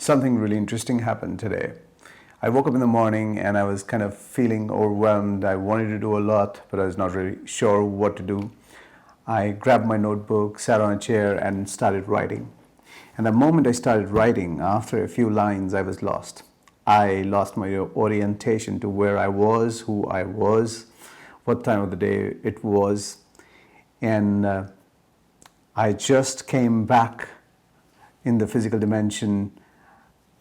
Something really interesting happened today. I woke up in the morning and I was kind of feeling overwhelmed. I wanted to do a lot, but I was not really sure what to do. I grabbed my notebook, sat on a chair, and started writing. And the moment I started writing, after a few lines, I was lost. I lost my orientation to where I was, who I was, what time of the day it was. And I just came back in the physical dimension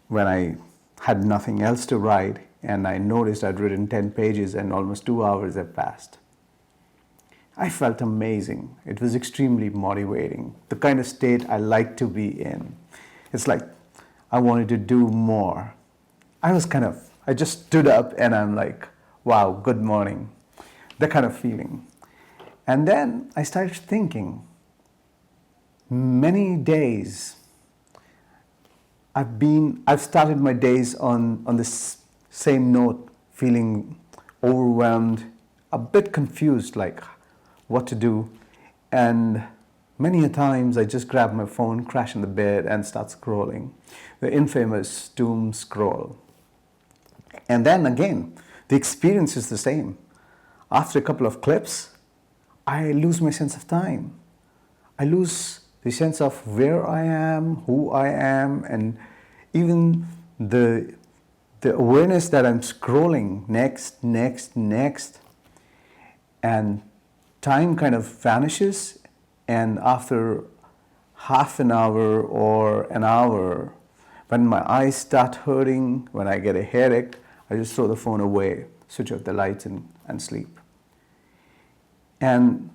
when I had nothing else to write, and I noticed I'd written 10 pages and almost 2 hours had passed. I felt amazing. It was extremely motivating, the kind of state I like to be in. It's like I wanted to do more. I just stood up and I'm like, wow, good morning, that kind of feeling. And then I started thinking, many days I've started my days on this same note, feeling overwhelmed, a bit confused, like what to do. And many a times I just grab my phone, crash in the bed, and start scrolling, the infamous doom scroll. And then again, the experience is the same. After a couple of clicks, I lose my sense of time. I lose the sense of where I am, who I am, and even the awareness that I'm scrolling next, and time kind of vanishes. And after half an hour or an hour, when my eyes start hurting, when I get a headache, I just throw the phone away, switch off the lights, and sleep. And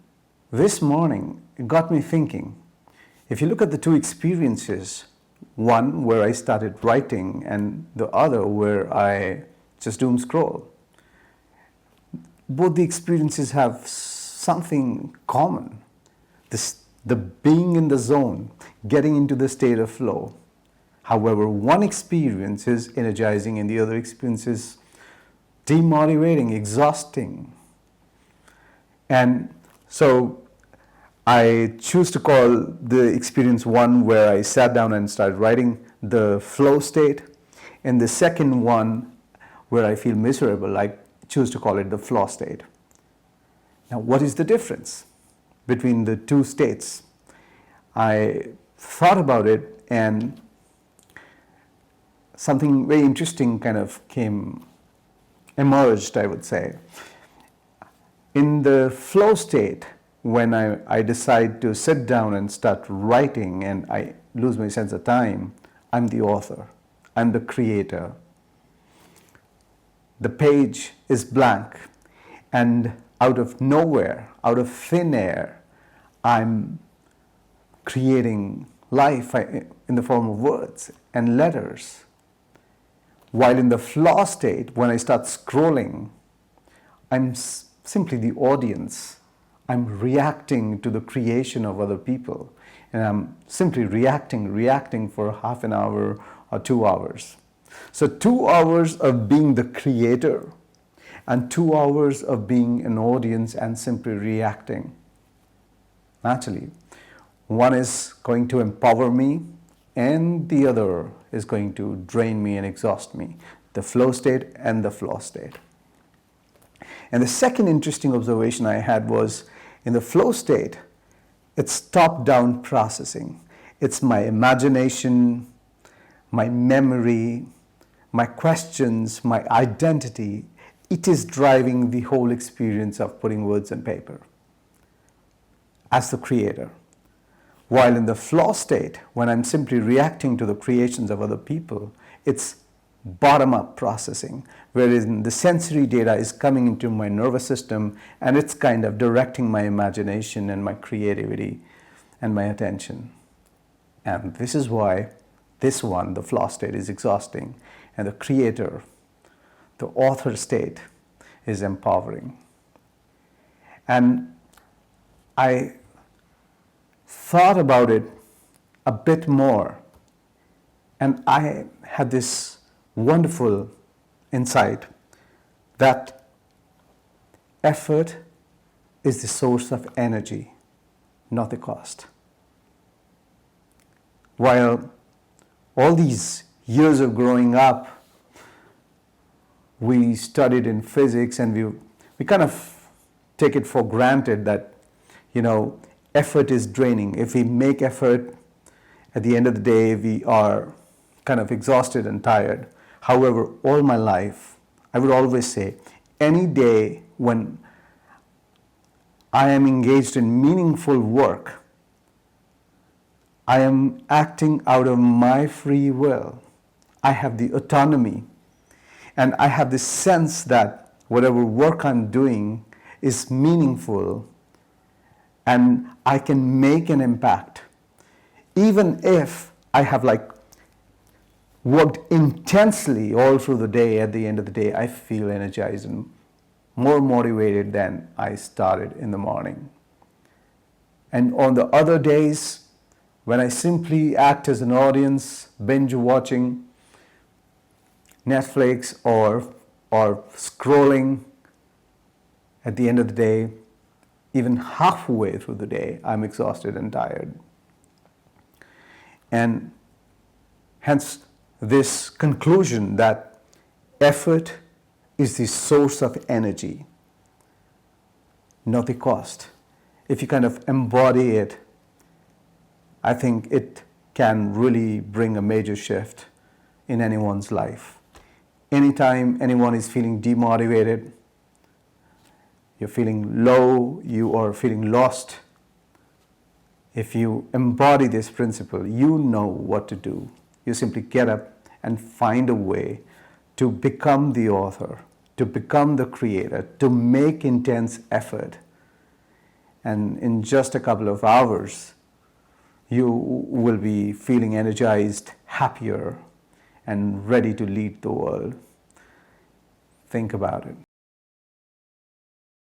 this morning, it got me thinking, if you look at the two experiences, one where I started writing and the other where I just doom scroll, both the experiences have something common. The being in the zone, getting into the state of flow. However, one experience is energizing and the other experience is demotivating, exhausting. And so I choose to call the experience one where I sat down and started writing the flow state, and the second one where I feel miserable, I choose to call it the flow state. Now, what is the difference between the two states? I thought about it, and something very interesting kind of emerged, I would say. In the flow state, when I decide to sit down and start writing and I lose my sense of time, I'm the author, I'm the creator. The page is blank, and out of nowhere, out of thin air, I'm creating life in the form of words and letters. While in the flow state, when I start scrolling, I'm simply the audience. I'm reacting to the creation of other people, and I'm simply reacting for half an hour or 2 hours. So 2 hours of being the creator and 2 hours of being an audience and simply reacting. Naturally, one is going to empower me and the other is going to drain me and exhaust me, the flow state and the flow state. And the second interesting observation I had was, in the flow state, it's top-down processing. It's my imagination, my memory, my questions, my identity. It is driving the whole experience of putting words on paper as the creator. While in the flow state, when I'm simply reacting to the creations of other people, it's bottom-up processing, wherein the sensory data is coming into my nervous system and it's kind of directing my imagination and my creativity and my attention. And this is why this one, the flow state, is exhausting, and the creator, the author state, is empowering. And I thought about it a bit more, and I had this wonderful insight that effort is the source of energy, not the cost. While all these years of growing up, we studied in physics, and we kind of take it for granted that, effort is draining. If we make effort, at the end of the day, we are kind of exhausted and tired. However, all my life, I would always say, any day when I am engaged in meaningful work, I am acting out of my free will. I have the autonomy, and I have this sense that whatever work I'm doing is meaningful and I can make an impact. Even if I have worked intensely all through the day, at the end of the day, I feel energized and more motivated than I started in the morning. And on the other days, when I simply act as an audience, binge watching Netflix or scrolling, at the end of the day, even halfway through the day, I'm exhausted and tired. And hence this conclusion that effort is the source of energy, not the cost. If you kind of embody it, I think it can really bring a major shift in anyone's life. Anytime anyone is feeling demotivated, you're feeling low, you are feeling lost, if you embody this principle, you know what to do. You simply get up and find a way to become the author, to become the creator, to make intense effort. And in just a couple of hours, you will be feeling energized, happier, and ready to lead the world. Think about it.